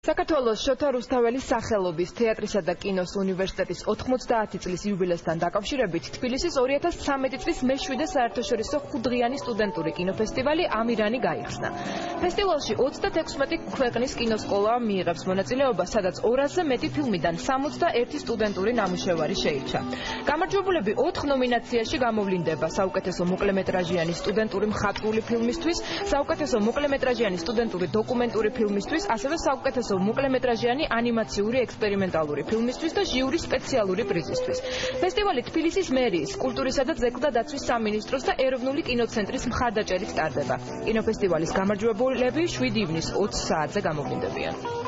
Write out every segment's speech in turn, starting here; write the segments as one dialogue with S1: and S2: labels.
S1: საქართველოს შოთა რუსთაველის სახელობის თეატრისა და კინოს უნივერსიტეტის 90 წლის იუბილესთან დაკავშირებით თბილისის 2013 წლის მე-7 საერთაშორისო ხუთდღიანი სტუდენტური კინოფესტივალი ამირანი გაიხსნა. ფესტივალში 36 ქვეყნის კინოსკოლა მიიღებს მონაწილეობას, სადაც 200-ზე მეტი ფილმიდან 61 სტუდენტური ნამუშევარი შეირჩა. გამარჯვებულები 4 ნომინაციაში გამოვლინდება: საუკეთესო მოკლემეტრაჟიანი სტუდენტური მხატვრული ფილმისთვის, საუკეთესო მოკლემეტრაჟიანი სტუდენტური დოკუმენტური ფილმისთვის, ასევე საუკეთესო მოკლემეტრაჟიანი ანიმაციური ექსპერიმენტალური ფილმისთვის და ჟიურის სპეციალური პრიზისთვის. ფესტივალი თბილისის მერიის, კულტურისა და ძეგლთა დაცვის სამინისტროს და ეროვნული კინოცენტრის მხარდაჭერით ტარდება. კინოფესტივალის გამარჯვებულები 7 ივნის 20 საათზე გამოვლინდებიან.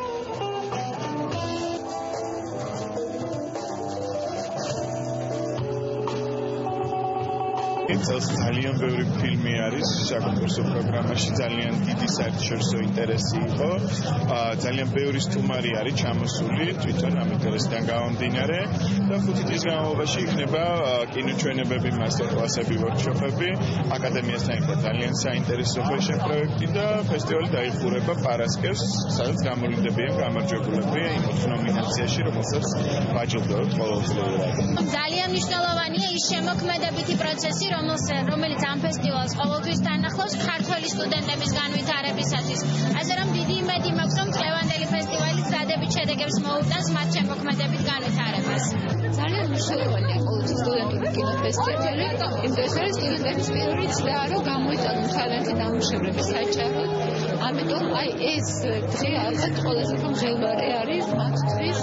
S2: წელს ძალიან ბევრი ფილმი არის საკონკურსო პროგრამაში, ძალიან დიდი საერთაშორისო ინტერესი იყო. ძალიან ბევრი სტუმარი არის ჩამოსული თვითონ ამ ინტერესიდან გამომდინარე და 5 წლის განმავლობაში იქნება კინოჩვენებები, მასტერკლასები, ვორქშოპები. აკადემიასთან ერთად ძალიან საინტერესო პროექტი და ფესტივალი დაიხურება პარასკევს, სადაც გამოვლინდებიან გამარჯვებულები იმ 4 ნომინაციაში, რომელსაც ვაჯილდოვებთ ყოველწლიურად.
S3: ძალიან მნიშვნელოვანია ის შემოქმედებითი პროცესი, რომელიც ამ ფესტივალს ყოველთვის თანახლავს ქართველი სტუდენტების განვითარებისათვის. ასე რომ დიდი იმედი მაქვს, რომ წლევანდელი ფესტივალი გზადებით შედეგებს მოუტანს მათ შემოქმედებით განვითარებას.
S4: ძალიან მნიშვნელოვანია ყოველთვის სტუდენტური კინოფესტივალი, იმიტომ რომ სტუდენტების პირველი ცდაა, რომ გამოიტანონ თავიანთი ნამუშევრები საჩაროდ. ამიტომ ეს დღე ალბათ ყველაზე უფრო მღელვარე არის მათთვის.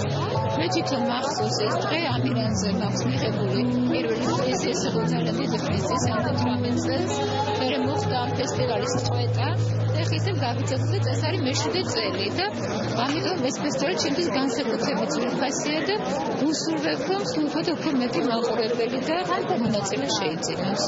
S4: მე თვითონ მახსოვს ეს დღე ამირანზე მაქვს მიღებული პირველი პრიზი, ეს იყო ძალიან დიდი პრიზი 18 წელს. მე მოხდა ამ ფესტივალის წვეტა და ხისებ გავიცეცხლე, ეს არის მე-7 წელი და ამიტომ ეს ფესტივალი ჩემთვის განსაკუთრებით ძვირფასია და ვუსურვებ, რომ სულ უფრო მეტი მაყურებელი და მონაწილე შეიძინოს.